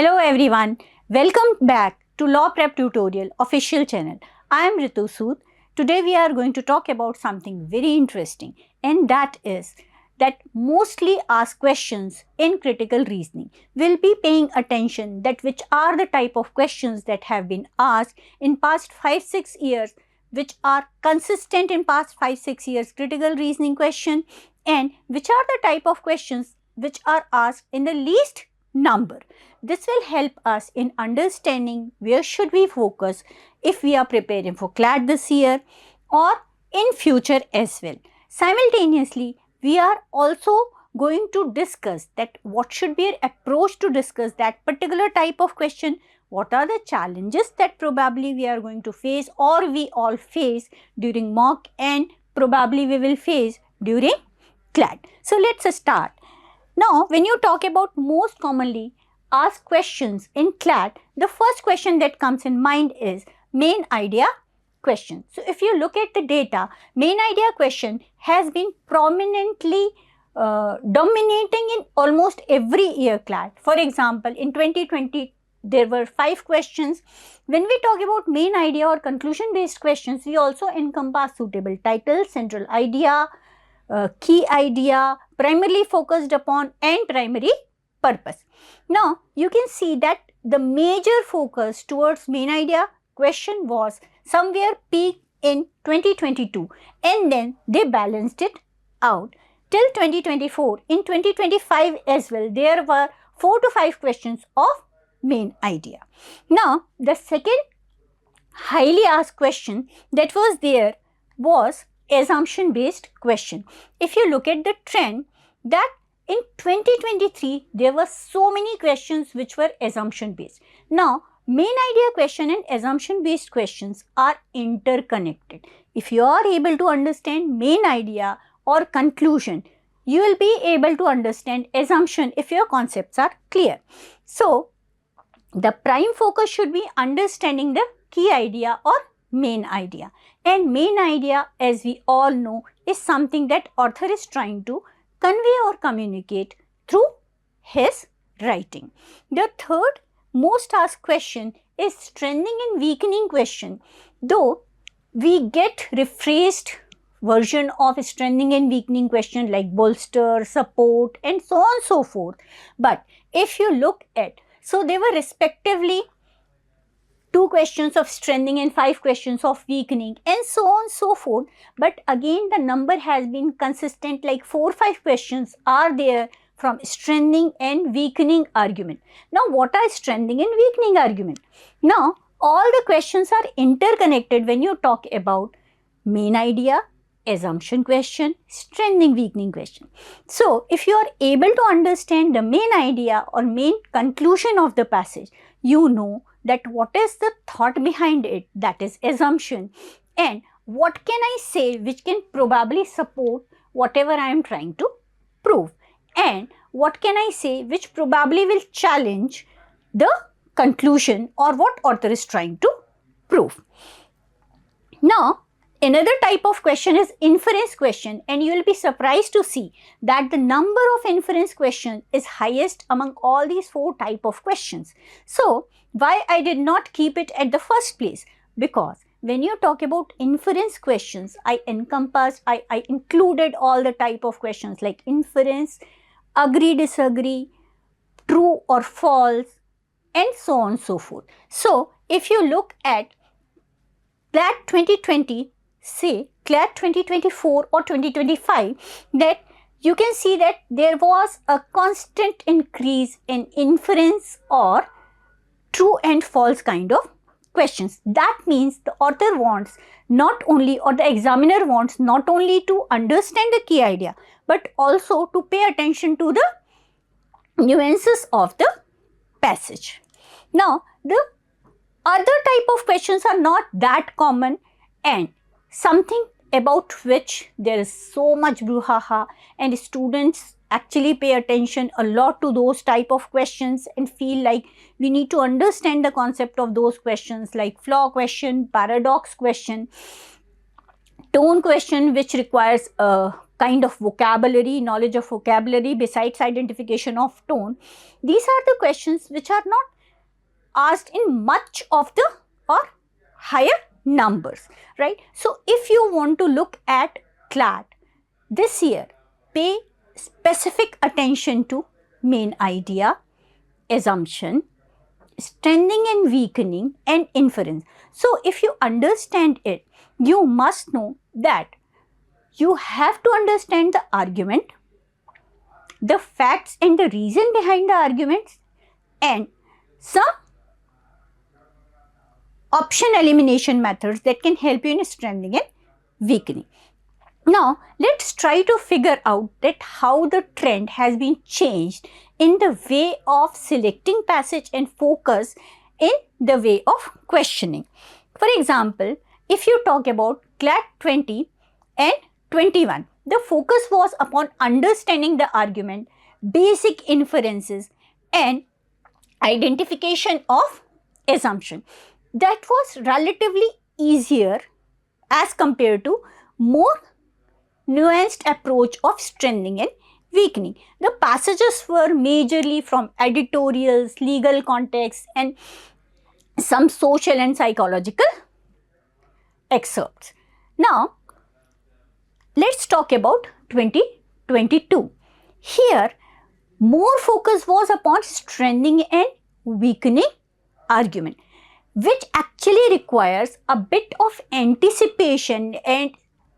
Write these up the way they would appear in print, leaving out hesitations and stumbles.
Hello everyone, welcome back to Law Prep Tutorial official channel. I am Ritu Sood. Today we are going to talk about something very interesting, and that is that mostly asked questions in critical reasoning. We'll be paying attention that which are the type of questions that have been asked in past 5-6 years, which are consistent in past 5-6 years critical reasoning question, and which are the type of questions which are asked in the least number. This will help us in understanding where should we focus if we are preparing for CLAT this year or in future as well. Simultaneously, we are also going to discuss that what should be our approach to discuss that particular type of question, what are the challenges that probably we are going to face or we all face during mock and probably we will face during CLAT. So let's start. Now, when you talk about most commonly asked questions in CLAT, the first question that comes in mind is main idea question. So, if you look at the data, main idea question has been prominently dominating in almost every year CLAT. For example, in 2020, there were 5 questions. When we talk about main idea or conclusion based questions, we also encompass suitable title, central idea, key idea, primarily focused upon and primary purpose. Now, you can see that the major focus towards main idea question was somewhere peaked in 2022 and then they balanced it out till 2024. In 2025 as well, there were 4 to 5 questions of main idea. Now, the second highly asked question that was there was assumption based question. If you look at the trend, that in 2023 there were so many questions which were assumption based. Now, main idea question and assumption based questions are interconnected. If you are able to understand main idea or conclusion, you will be able to understand assumption if your concepts are clear. So, the prime focus should be understanding the key idea or main idea, and main idea, as we all know, is something that author is trying to convey or communicate through his writing. The third most asked question is strengthening and weakening question, though we get rephrased version of strengthening and weakening question like bolster, support and so on and so forth. But if you look at, so they were respectively 2 questions of strengthening and 5 questions of weakening and so on and so forth. But again, the number has been consistent, like 4 or 5 questions are there from strengthening and weakening argument. Now, what are strengthening and weakening argument? Now, all the questions are interconnected when you talk about main idea, assumption question, strengthening, weakening question. So, if you are able to understand the main idea or main conclusion of the passage, you know that what is the thought behind it, that is assumption, and what can I say which can probably support whatever I am trying to prove, and what can I say which probably will challenge the conclusion or what author is trying to prove. Now, another type of question is inference question, and you will be surprised to see that the number of inference questions is highest among all these 4 type of questions. So, why I did not keep it at the first place? Because when you talk about inference questions, I included all the type of questions like inference, agree, disagree, true or false, and so on and so forth. So, if you look at CLAT 2020, say CLAT 2024 or 2025, that you can see that there was a constant increase in inference or true and false kind of questions. That means the author wants not only, or the examiner wants not only to understand the key idea, but also to pay attention to the nuances of the passage. Now, the other type of questions are not that common, and something about which there is so much brouhaha, and students actually pay attention a lot to those type of questions and feel like we need to understand the concept of those questions, like flaw question, paradox question, tone question, which requires a kind of vocabulary, knowledge of vocabulary besides identification of tone. These are the questions which are not asked in much of the or higher numbers, right? So if you want to look at CLAT this year, pay specific attention to main idea, assumption, strengthening and weakening, and inference. So if you understand it, you must know that you have to understand the argument, the facts and the reason behind the arguments, and some option elimination methods that can help you in strengthening and weakening. Now, let's try to figure out that how the trend has been changed in the way of selecting passage and focus in the way of questioning. For example, if you talk about CLAT 20 and 21, the focus was upon understanding the argument, basic inferences, and identification of assumption. That was relatively easier as compared to more nuanced approach of strengthening and weakening. The passages were majorly from editorials, legal contexts, and some social and psychological excerpts. Now, let's talk about 2022. Here, more focus was upon strengthening and weakening argument, which actually requires a bit of anticipation and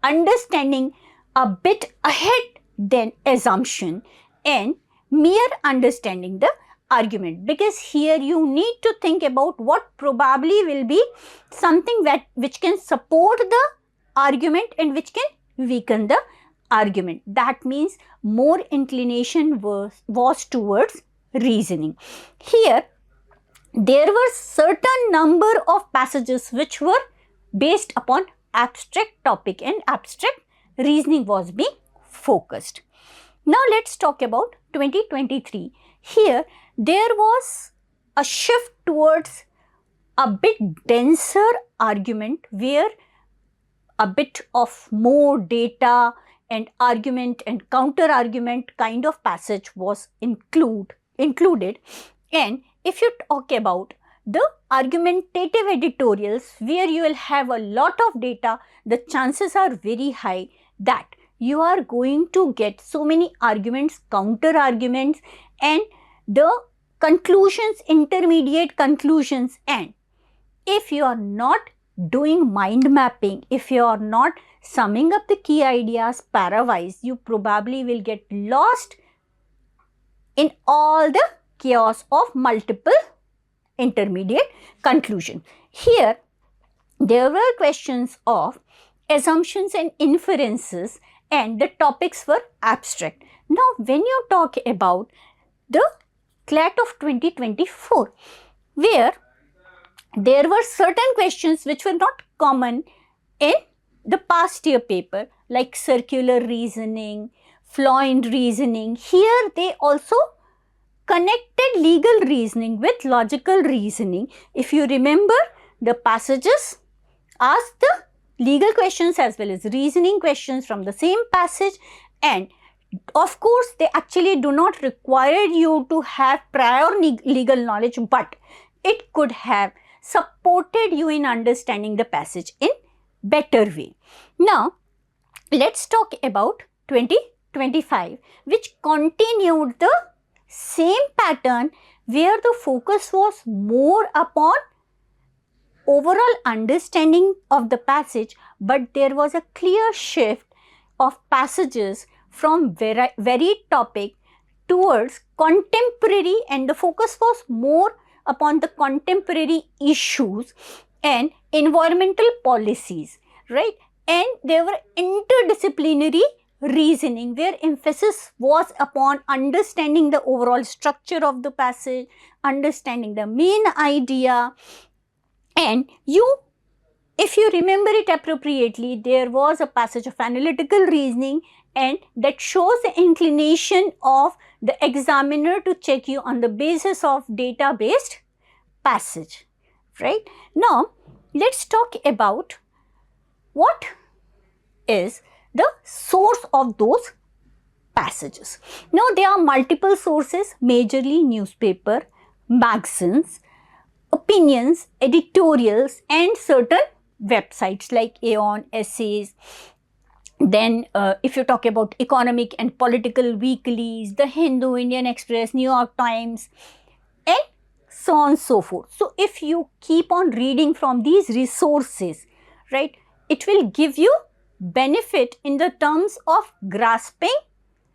understanding a bit ahead than assumption and mere understanding the argument, because here you need to think about what probably will be something which can support the argument and which can weaken the argument. That means more inclination was towards reasoning. Here there were certain number of passages which were based upon abstract topic and abstract reasoning was being focused. Now let's talk about 2023. Here there was a shift towards a bit denser argument where a bit of more data and argument and counter argument kind of passage was included. And if you talk about the argumentative editorials where you will have a lot of data, the chances are very high that you are going to get so many arguments, counter arguments, and the conclusions, intermediate conclusions. And if you are not doing mind mapping, if you are not summing up the key ideas pairwise, you probably will get lost in all the chaos of multiple intermediate conclusion. Here there were questions of assumptions and inferences and the topics were abstract. Now when you talk about the CLAT of 2024, where there were certain questions which were not common in the past year paper, like circular reasoning, flaw in reasoning. Here they also connected legal reasoning with logical reasoning. If you remember, the passages asked the legal questions as well as reasoning questions from the same passage, and of course they actually do not require you to have prior legal knowledge, but it could have supported you in understanding the passage in better way. Now let's talk about 2025, which continued the same pattern where the focus was more upon overall understanding of the passage, but there was a clear shift of passages from very topic towards contemporary, and the focus was more upon the contemporary issues and environmental policies, right? And there were interdisciplinary reasoning where emphasis was upon understanding the overall structure of the passage, understanding the main idea. And if you remember it appropriately, there was a passage of analytical reasoning, and that shows the inclination of the examiner to check you on the basis of data-based passage, right? Now, let's talk about what is the source of those passages. Now, there are multiple sources, majorly newspaper, magazines, opinions, editorials, and certain websites like Aeon, Essays. Then if you talk about economic and political weeklies, The Hindu, Indian Express, New York Times, and so on and so forth. So if you keep on reading from these resources, right, it will give you benefit in the terms of grasping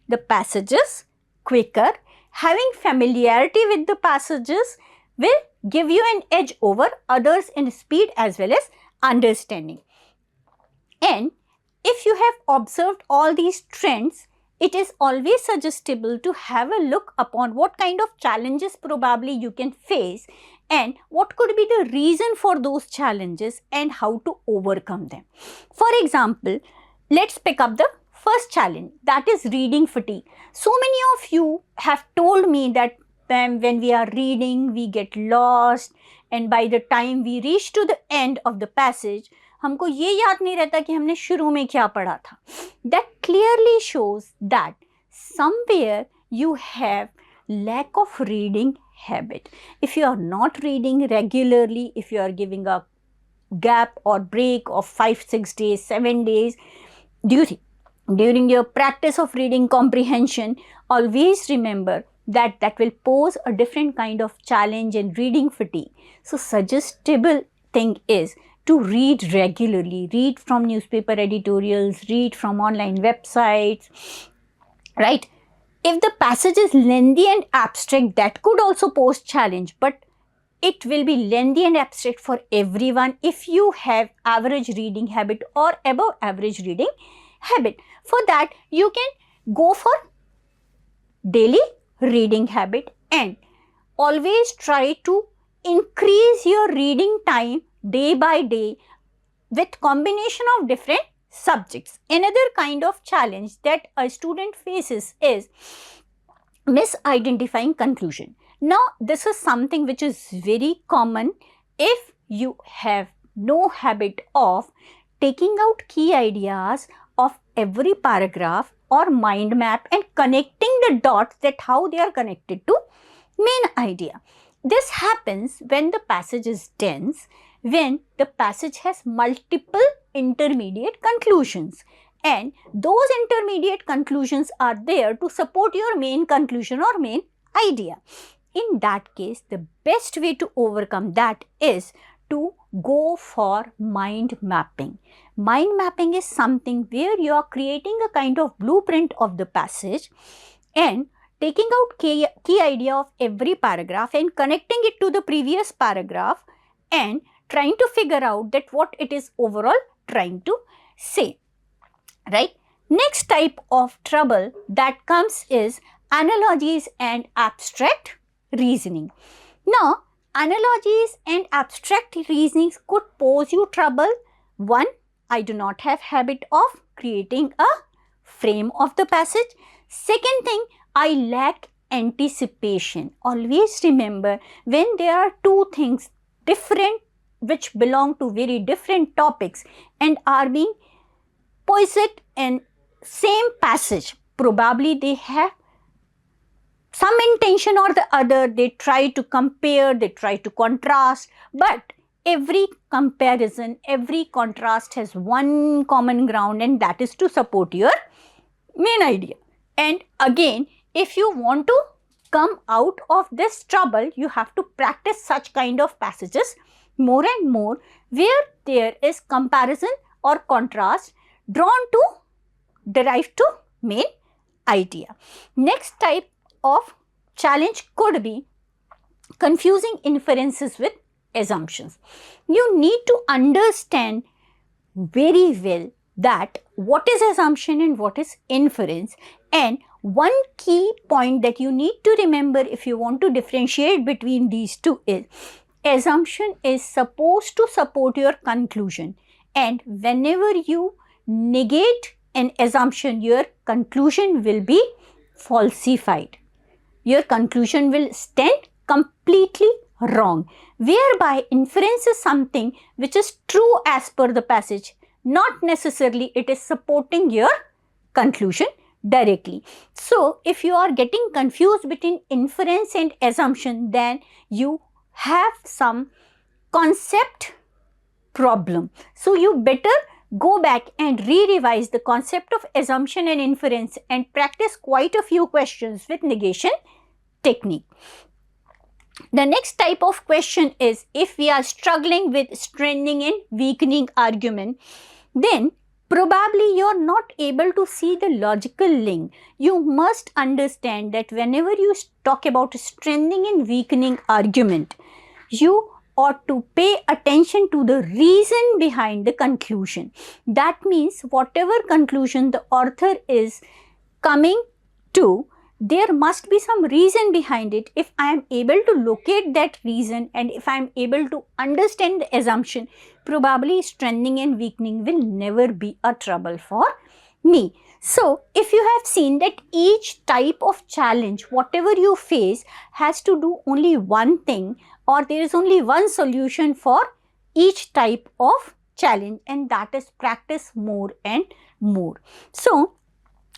the passages quicker. Having familiarity with the passages will give you an edge over others in speed as well as understanding. And if you have observed all these trends, it is always suggestible to have a look upon what kind of challenges probably you can face and what could be the reason for those challenges and how to overcome them. For example, let's pick up the first challenge, that is reading fatigue. So many of you have told me that when we are reading, we get lost, and by the time we reach to the end of the passage, हमको ये याद नहीं रहता कि हमने शुरू में क्या पढ़ा था. That clearly shows that somewhere you have lack of reading habit. If you are not reading regularly, if you are giving a gap or break of 5-6 days, 7 days, during your practice of reading comprehension, always remember that will pose a different kind of challenge in reading fatigue. So suggestible thing is to read regularly, read from newspaper editorials, read from online websites, right? If the passage is lengthy and abstract, that could also pose challenge, but it will be lengthy and abstract for everyone if you have average reading habit or above average reading habit. For that, you can go for daily reading habit and always try to increase your reading time day by day with combination of different subjects. Another kind of challenge that a student faces is misidentifying conclusion. Now, this is something which is very common if you have no habit of taking out key ideas of every paragraph or mind map and connecting the dots, that how they are connected to main idea. This happens when the passage is dense, when the passage has multiple intermediate conclusions, and those intermediate conclusions are there to support your main conclusion or main idea. In that case, the best way to overcome that is to go for mind mapping. Mind mapping is something where you are creating a kind of blueprint of the passage and taking out key idea of every paragraph and connecting it to the previous paragraph and trying to figure out that what it is overall trying to say, right? Next type of trouble that comes is analogies and abstract reasoning. Now, analogies and abstract reasonings could pose you trouble. One, I do not have habit of creating a frame of the passage. Second thing, I lack anticipation. Always remember, when there are two things different which belong to very different topics and are being posed in same passage, probably they have some intention or the other. They try to compare, they try to contrast, but every comparison, every contrast has one common ground, and that is to support your main idea. And again, if you want to come out of this trouble, you have to practice such kind of passages more and more, where there is comparison or contrast drawn to derive to main idea. Next type of challenge could be confusing inferences with assumptions. You need to understand very well that what is assumption and what is inference, and one key point that you need to remember if you want to differentiate between these two is assumption is supposed to support your conclusion, and whenever you negate an assumption, your conclusion will be falsified. Your conclusion will stand completely wrong, whereby inference is something which is true as per the passage, not necessarily it is supporting your conclusion directly. So, if you are getting confused between inference and assumption, then you have some concept problem. So you better go back and re-revise the concept of assumption and inference and practice quite a few questions with negation technique. The next type of question is, if we are struggling with strengthening and weakening argument, then probably you are not able to see the logical link. You must understand that whenever you talk about strengthening and weakening argument, you ought to pay attention to the reason behind the conclusion. That means whatever conclusion the author is coming to, there must be some reason behind it. If I am able to locate that reason and if I am able to understand the assumption, probably strengthening and weakening will never be a trouble for me. So, if you have seen that each type of challenge, whatever you face, has to do only one thing, or there is only one solution for each type of challenge, and that is practice more and more. So,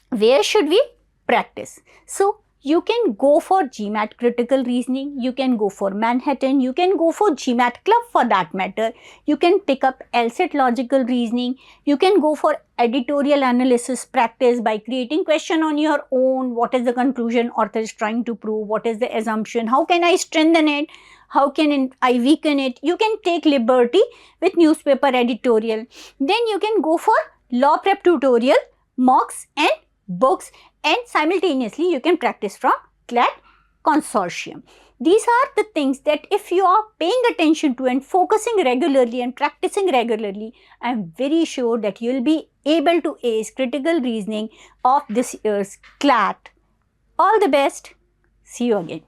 where should we practice? So, you can go for GMAT critical reasoning, you can go for Manhattan, you can go for GMAT club for that matter, you can pick up LSAT logical reasoning, you can go for editorial analysis practice by creating question on your own. What is the conclusion author is trying to prove? What is the assumption? How can I strengthen it? How can I weaken it? You can take liberty with newspaper editorial. Then you can go for law prep tutorial, mocks and books, and simultaneously you can practice from CLAT consortium. These are the things that if you are paying attention to and focusing regularly and practicing regularly, I am very sure that you will be able to ace critical reasoning of this year's CLAT. All the best. See you again.